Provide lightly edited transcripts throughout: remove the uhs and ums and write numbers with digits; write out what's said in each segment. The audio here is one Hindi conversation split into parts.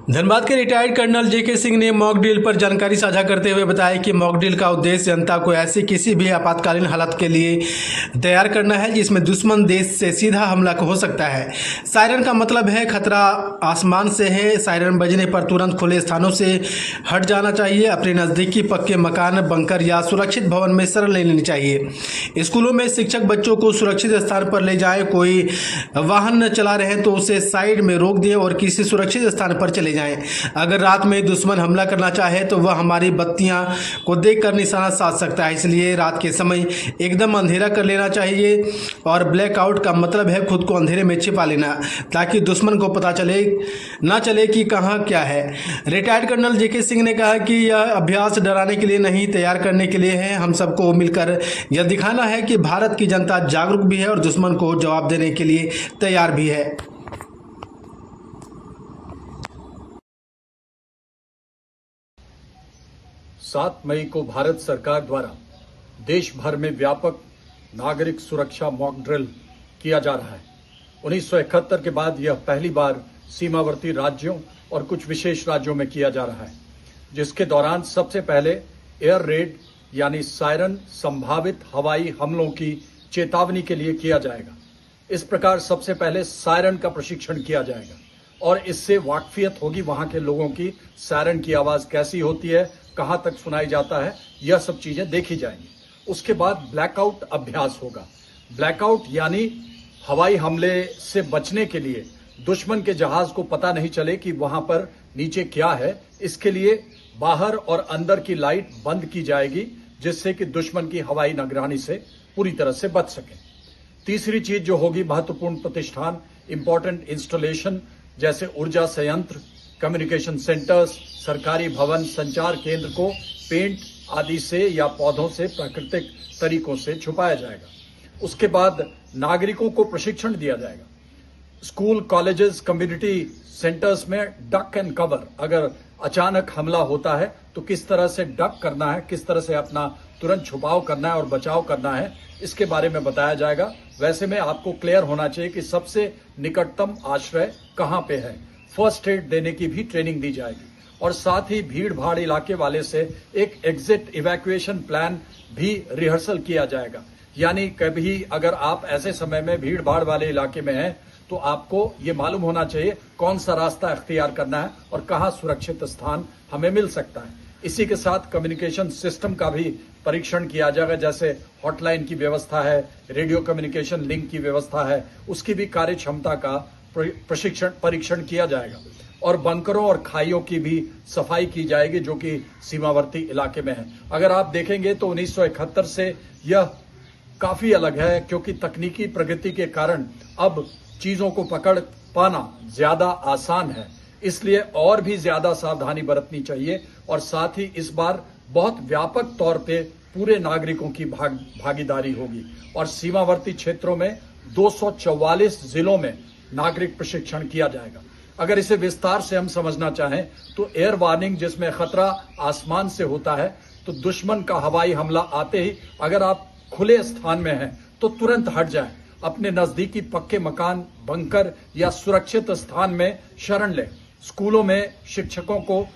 धनबाद के रिटायर्ड कर्नल जेके सिंह ने मॉक ड्रिल पर जानकारी साझा करते हुए बताया कि मॉक ड्रिल का उद्देश्य जनता को ऐसी किसी भी आपातकालीन हालत के लिए तैयार करना है जिसमें दुश्मन देश से सीधा हमला हो सकता है। सायरन का मतलब है खतरा आसमान से है। सायरन बजने पर तुरंत खुले स्थानों से हट जाना चाहिए। अपने नज़दीकी पक्के मकान, बंकर या सुरक्षित भवन में शरण ले लेनी चाहिए। स्कूलों में शिक्षक बच्चों को सुरक्षित स्थान पर ले जाएं। कोई वाहन चला रहे हैं तो उसे साइड में रोक दें और किसी सुरक्षित स्थान पर चले जाएं। अगर रात में दुश्मन हमला करना चाहे तो वह हमारी बत्तियां को देखकर निशाना साध सकता है, इसलिए रात के समय एकदम अंधेरा कर लेना चाहिए। और ब्लैकआउट का मतलब है खुद को अंधेरे में छिपा लेना ताकि दुश्मन को पता ना चले कि कहां क्या है। रिटायर्ड कर्नल जेके सिंह ने कहा कि यह अभ्यास डराने के लिए नहीं, तैयार करने के लिए है। हम सबको मिलकर यह दिखाना है कि भारत की जनता जागरूक भी है और दुश्मन को जवाब देने के लिए तैयार भी है। 7 मई को भारत सरकार द्वारा देश भर में व्यापक नागरिक सुरक्षा मॉक ड्रिल किया जा रहा है। 1971 के बाद यह पहली बार सीमावर्ती राज्यों और कुछ विशेष राज्यों में किया जा रहा है, जिसके दौरान सबसे पहले एयर रेड यानी सायरन संभावित हवाई हमलों की चेतावनी के लिए किया जाएगा। इस प्रकार सबसे पहले सायरन का प्रशिक्षण किया जाएगा और इससे वाकफियत होगी वहां के लोगों की। सायरन की आवाज कैसी होती है, कहां तक सुनाई जाता है, यह सब चीजें देखी जाएंगी। उसके बाद ब्लैकआउट अभ्यास होगा। ब्लैकआउट यानी हवाई हमले से बचने के लिए दुश्मन के जहाज को पता नहीं चले कि वहां पर नीचे क्या है। इसके लिए बाहर और अंदर की लाइट बंद की जाएगी, जिससे कि दुश्मन की हवाई निगरानी से पूरी तरह से बच सके। तीसरी चीज जो होगी, महत्वपूर्ण प्रतिष्ठान, इंपॉर्टेंट इंस्टॉलेशन जैसे ऊर्जा संयंत्र, कम्युनिकेशन सेंटर्स, सरकारी भवन, संचार केंद्र को पेंट आदि से या पौधों से प्राकृतिक तरीकों से छुपाया जाएगा। उसके बाद नागरिकों को प्रशिक्षण दिया जाएगा। स्कूल, कॉलेजेस, कम्युनिटी सेंटर्स में डक एंड कवर, अगर अचानक हमला होता है तो किस तरह से डक करना है, किस तरह से अपना तुरंत छुपाव करना है और बचाव करना है, इसके बारे में बताया जाएगा। वैसे में आपको क्लियर होना चाहिए कि सबसे निकटतम आश्रय कहां पे है। फर्स्ट एड देने की भी ट्रेनिंग दी जाएगी और साथ ही भीड़ भाड़ इलाके वाले से एक एग्जिट इवैक्यूएशन प्लान भी रिहर्सल किया जाएगा। यानी कभी अगर आप ऐसे समय में भीड़ भाड़ वाले इलाके में हैं तो आपको ये मालूम होना चाहिए कौन सा रास्ता इख्तियार करना है और कहां सुरक्षित स्थान हमें मिल सकता है। इसी के साथ कम्युनिकेशन सिस्टम का भी परीक्षण किया जाएगा, जैसे हॉटलाइन की व्यवस्था है, रेडियो कम्युनिकेशन लिंक की व्यवस्था है, उसकी भी कार्य क्षमता का परीक्षण किया जाएगा। और बंकरों और खाइयों की भी सफाई की जाएगी जो कि सीमावर्ती इलाके में है। अगर आप देखेंगे तो 1971 से यह काफी अलग है, क्योंकि तकनीकी प्रगति के कारण अब चीजों को पकड़ पाना ज्यादा आसान है, इसलिए और भी ज्यादा सावधानी बरतनी चाहिए। और साथ ही इस बार बहुत व्यापक तौर पे पूरे नागरिकों की भागीदारी होगी और सीमावर्ती क्षेत्रों में 244 जिलों में नागरिक प्रशिक्षण किया जाएगा। अगर इसे विस्तार से हम समझना चाहें तो एयर वार्निंग, जिसमें खतरा आसमान से होता है, तो दुश्मन का हवाई हमला आते ही अगर आप खुले स्थान में हैं तो तुरंत हट जाएं, अपने नजदीकी पक्के मकान, बंकर या सुरक्षित स्थान में शरण लें। स्कूलों में शिक्षकों को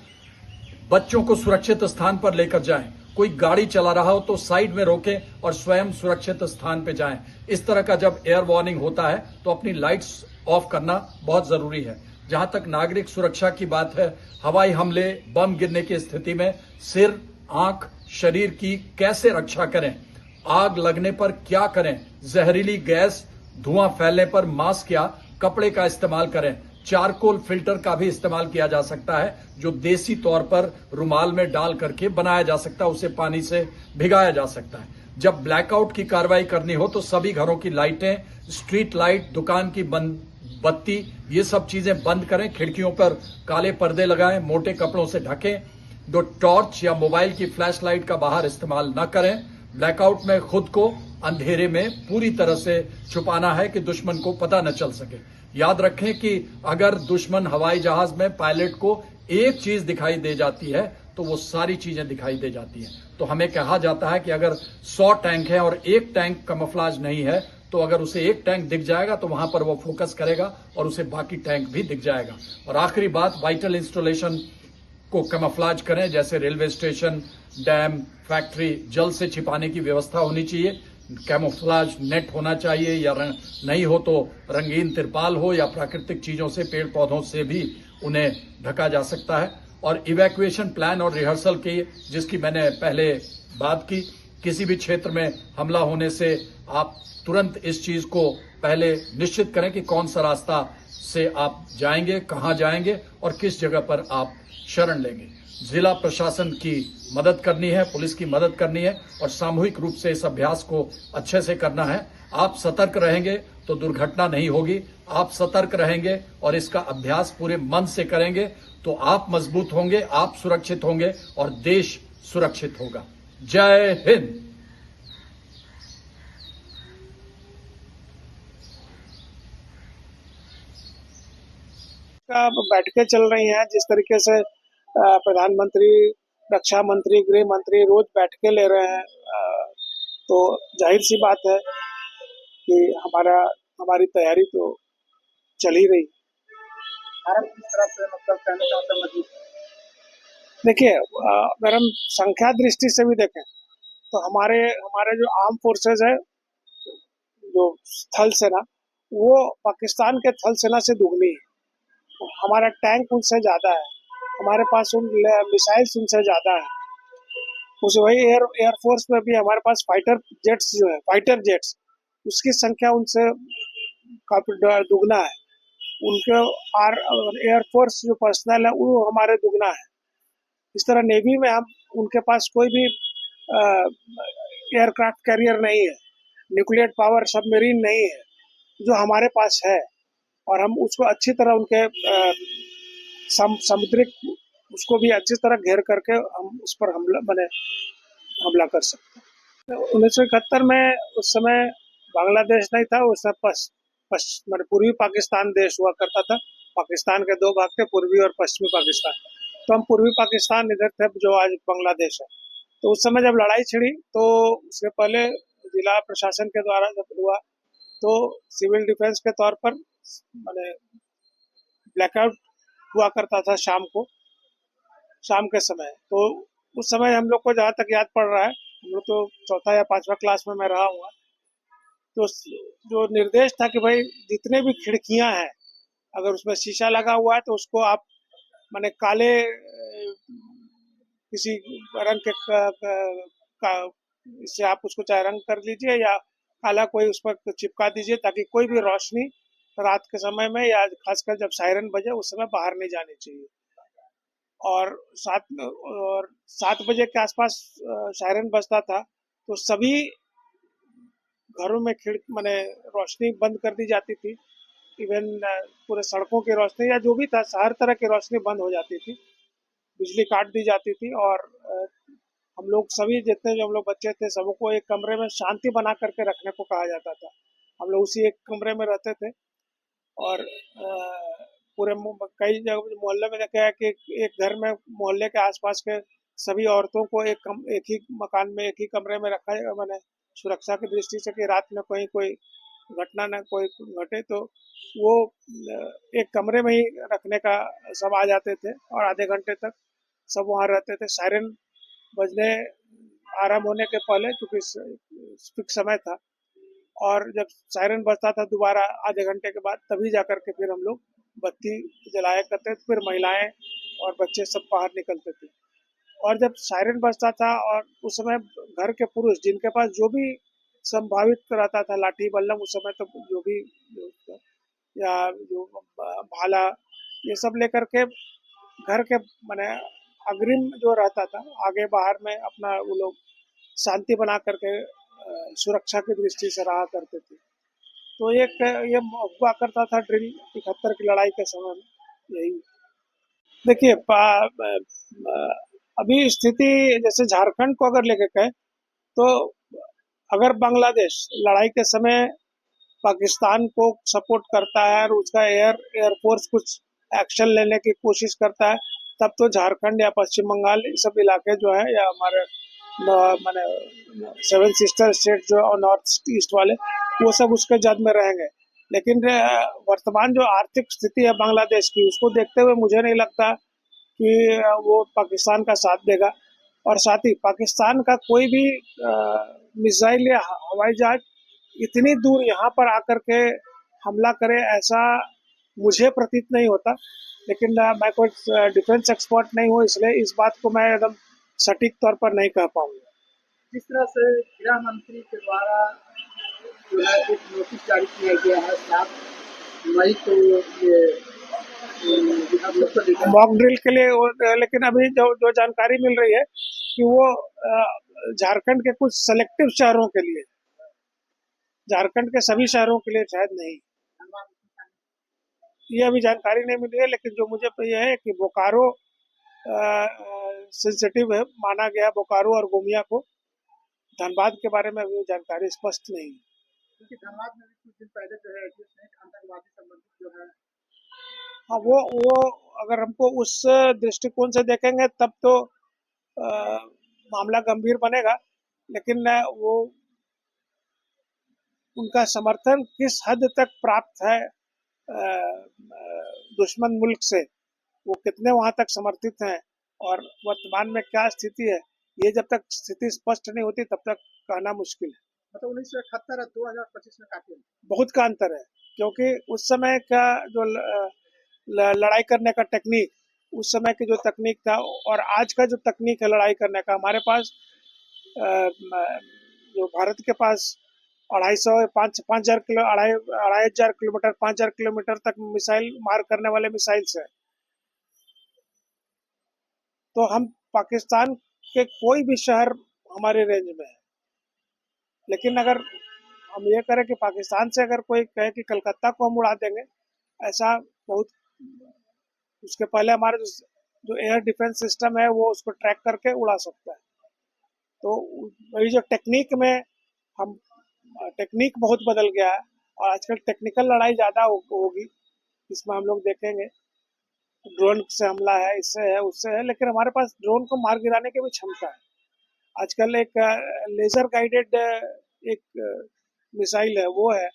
बच्चों को सुरक्षित स्थान पर लेकर जाएं। कोई गाड़ी चला रहा हो तो साइड में रोकें और स्वयं सुरक्षित स्थान पर जाएं। इस तरह का जब एयर वार्निंग होता है तो अपनी लाइट्स ऑफ करना बहुत जरूरी है। जहां तक नागरिक सुरक्षा की बात है, हवाई हमले, बम गिरने की स्थिति में सिर, आंख, शरीर की कैसे रक्षा करें, आग लगने पर क्या करें, जहरीली गैस, धुआं फैलने पर मास्क या कपड़े का इस्तेमाल करें। चारकोल फिल्टर का भी इस्तेमाल किया जा सकता है, जो देसी तौर पर रुमाल में डाल करके बनाया जा सकता है, उसे पानी से भिगाया जा सकता है। जब ब्लैकआउट की कार्रवाई करनी हो तो सभी घरों की लाइटें, स्ट्रीट लाइट, दुकान की बत्ती, ये सब चीजें बंद करें। खिड़कियों पर काले पर्दे लगाएं, मोटे कपड़ों से ढकें। दो टॉर्च या मोबाइल की फ्लैश लाइट का बाहर इस्तेमाल न करें। ब्लैकआउट में खुद को अंधेरे में पूरी तरह से छुपाना है कि दुश्मन को पता न चल सके। याद रखें कि अगर दुश्मन हवाई जहाज में पायलट को एक चीज दिखाई दे जाती है तो वो सारी चीजें दिखाई दे जाती हैं। तो हमें कहा जाता है कि अगर 100 टैंक हैं और एक टैंक कैमोफ्लेज नहीं है तो अगर उसे एक टैंक दिख जाएगा तो वहां पर वो फोकस करेगा और उसे बाकी टैंक भी दिख जाएगा। और आखिरी बात, वाइटल इंस्टॉलेशन को कैमोफ्लेज करें, जैसे रेलवे स्टेशन, डैम, फैक्ट्री, जल से छिपाने की व्यवस्था होनी चाहिए। कैमोफ्लेज नेट होना चाहिए, या नहीं हो तो रंगीन तिरपाल हो, या प्राकृतिक चीजों से, पेड़ पौधों से भी उन्हें ढका जा सकता है। और इवैक्यूएशन प्लान और रिहर्सल की, जिसकी मैंने पहले बात की, किसी भी क्षेत्र में हमला होने से आप तुरंत इस चीज को पहले निश्चित करें कि कौन सा रास्ता से आप जाएंगे, कहां जाएंगे और किस जगह पर आप शरण लेंगे। जिला प्रशासन की मदद करनी है, पुलिस की मदद करनी है और सामूहिक रूप से इस अभ्यास को अच्छे से करना है। आप सतर्क रहेंगे तो दुर्घटना नहीं होगी। आप सतर्क रहेंगे और इसका अभ्यास पूरे मन से करेंगे तो आप मजबूत होंगे, आप सुरक्षित होंगे और देश सुरक्षित होगा। जय हिंद। का बैठकें चल रही हैं, जिस तरीके से प्रधानमंत्री, रक्षा मंत्री, गृह मंत्री रोज बैठकें ले रहे हैं, तो जाहिर सी बात है कि हमारी तैयारी तो चल ही रही। भारत किस तरह से मतलब कहना चाहते हैं मजबूत? देखिए, अगर हम संख्या दृष्टि से भी देखें तो हमारे हमारे जो आर्म फोर्सेज है, जो थल सेना, वो पाकिस्तान के थल सेना से दुगनी है। हमारा टैंक उनसे ज्यादा है, हमारे पास उन मिसाइल्स उनसे ज्यादा है। उस वही एयरफोर्स में भी हमारे पास फाइटर जेट्स, उसकी संख्या उनसे काफी दुगना है। उनके एयरफोर्स जो पर्सनल है वो हमारे दुगना है। इस तरह नेवी में हम उनके पास कोई भी एयरक्राफ्ट कैरियर नहीं है, न्यूक्लियर पावर सबमरीन नहीं है, जो हमारे पास है। और हम उसको अच्छी तरह उनके समुद्रिक उसको भी अच्छी तरह घेर करके हम उस पर हमला कर सकते हैं। 1971 में उस समय बांग्लादेश नहीं था, उस समय पूर्वी पाकिस्तान देश हुआ करता था। पाकिस्तान के दो भाग थे, पूर्वी और पश्चिमी पाकिस्तान। तो हम पूर्वी पाकिस्तान इधर थे, जो आज बांग्लादेश है। तो उस समय जब लड़ाई छिड़ी तो उसके पहले जिला प्रशासन के द्वारा जब हुआ तो सिविल डिफेंस के तौर पर मैंने ब्लैकआउट हुआ करता था शाम के समय। तो उस समय हम लोग को जहाँ तक याद पड़ रहा है, हम लोग तो चौथा या पांचवा क्लास में मैं रहा हुआ, तो जो निर्देश था कि भाई जितने भी खिड़कियां हैं, अगर उसमें शीशा लगा हुआ है तो उसको आप माने काले किसी रंग का इससे आप उसको चाहे रंग कर लीजिए या काला कोई उस पर चिपका दीजिए, ताकि कोई भी रोशनी रात के समय में या खासकर जब सायरन बजे उस समय बाहर नहीं जानी चाहिए। और 7 बजे के आसपास सायरन बजता था तो सभी घरों में माने रोशनी बंद कर दी जाती थी। इवन पूरे सड़कों की रोशनी या जो भी था, हर तरह की रोशनी बंद हो जाती थी, बिजली काट दी जाती थी। और हम लोग सभी जितने जो हम लोग बच्चे थे, सबको एक कमरे में शांति बना करके रखने को कहा जाता था। हम लोग उसी एक कमरे में रहते थे। और पूरे कई जगह मोहल्ले में देखा है कि एक घर में मोहल्ले के आसपास के सभी औरतों को एक ही मकान में, एक ही कमरे में रखा है, मैंने सुरक्षा की दृष्टि से कि रात में कोई घटना न कोई घटे, तो वो एक कमरे में ही रखने का सब आ जाते थे और आधे घंटे तक सब वहाँ रहते थे। सायरन बजने आरंभ होने के पहले, क्योंकि फिक्स समय था, और जब सायरन बजता था दोबारा आधे घंटे के बाद, तभी जाकर के फिर हम लोग बत्ती जलाया करते थे। फिर महिलाएं और बच्चे सब बाहर निकलते थे। और जब सायरन बजता था और उस समय घर के पुरुष जिनके पास जो भी संभावित रहता था, लाठी बल्लम उस समय तो जो भी या जो भाला, ये सब लेकर के घर के माने अग्रिम जो रहता था, आगे बाहर में अपना वो लोग शांति बना करके सुरक्षा की दृष्टि से रहा करते थे। तो ये हुआ करता था ड्रिल 71 की लड़ाई के समय में। यही देखिए, अभी स्थिति जैसे झारखंड को अगर लेके कहें तो अगर बांग्लादेश लड़ाई के समय पाकिस्तान को सपोर्ट करता है और उसका एयरफोर्स कुछ एक्शन लेने की कोशिश करता है, तब तो झारखंड या पश्चिम बंगाल ये सब इलाके जो है, या हमारे माने 7 सिस्टर स्टेट जो और नॉर्थ ईस्ट वाले, वो सब उसके जद में रहेंगे। लेकिन वर्तमान जो आर्थिक स्थिति है बांग्लादेश की, उसको देखते हुए मुझे नहीं लगता कि वो पाकिस्तान का साथ देगा। और साथ ही पाकिस्तान का कोई भी मिसाइल या हवाई जहाज इतनी दूर यहाँ पर आकर के हमला करे, ऐसा मुझे प्रतीत नहीं होता। लेकिन मैं कोई डिफेंस एक्सपर्ट नहीं हूँ, इसलिए इस बात को मैं एकदम सटीक तौर पर नहीं कह पाऊंगा। जिस तरह से गृह मंत्री के द्वारा जो है एक नोटिस जारी किया गया है 7 मई को ये हम लोग को देखा मॉक ड्रिल के लिए लेकिन अभी जो जो जानकारी मिल रही है कि वो झारखंड के कुछ सेलेक्टिव शहरों के लिए, झारखंड के सभी शहरों के लिए शायद नहीं, ये अभी जानकारी नहीं मिली है। लेकिन जो मुझे ये है कि बोकारो सेंसिटिव है माना गया, बोकारो और गोमिया को। धनबाद के बारे में अभी जानकारी स्पष्ट नहीं है। क्योंकि धनबाद में भी कुछ दिन पहले जो है आतंकवादी संबंधित जो है हाँ, वो अगर हमको उस दृष्टिकोण से देखेंगे तब तो मामला गंभीर बनेगा। लेकिन वो उनका समर्थन किस हद तक प्राप्त है दुश्मन मुल्क से, वो कितने वहां तक समर्थित हैं और वर्तमान में क्या स्थिति है, ये जब तक स्थिति स्पष्ट नहीं होती तब तक कहना मुश्किल है। मतलब 1971 और 2025 में काफी बहुत का अंतर है, क्योंकि उस समय का जो लड़ाई करने का टेक्निक, उस समय की जो तकनीक था और आज का जो तकनीक है लड़ाई करने का, हमारे पास जो भारत के पास 250 किलो 2500 किलोमीटर 5000 किलोमीटर तक मिसाइल मार करने वाले मिसाइल्स है। तो हम पाकिस्तान के कोई भी शहर हमारे रेंज में है। लेकिन अगर हम ये करें कि पाकिस्तान से अगर कोई कहे कि कलकत्ता को हम उड़ा देंगे, ऐसा बहुत, उसके पहले हमारे जो एयर डिफेंस सिस्टम है वो उसको ट्रैक करके उड़ा सकता है। तो वही जो टेक्निक में हम, टेक्निक बहुत बदल गया है और आजकल टेक्निकल लड़ाई ज़्यादा होगी, इसमें हम लोग देखेंगे। ड्रोन से हमला है, इससे है उससे है, लेकिन हमारे पास ड्रोन को मार गिराने की भी क्षमता है। आजकल एक लेजर गाइडेड एक मिसाइल है, वो है,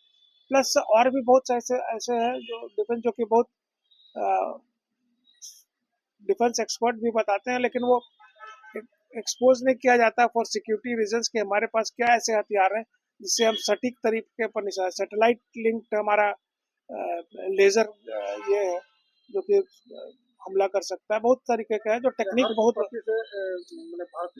प्लस और भी बहुत ऐसे ऐसे हैं जो डिफेंस, जो कि बहुत डिफेंस एक्सपर्ट भी बताते हैं, लेकिन वो एक्सपोज नहीं किया जाता फॉर सिक्योरिटी रीजंस के हमारे पास क्या ऐसे हथियार हैं जिससे हम सटीक तरीके पर निशाना, सैटेलाइट लिंक्ड हमारा लेजर ये है जो कि हमला कर सकता है। बहुत तरीके का है जो टेक्निक बहुत से मतलब भारत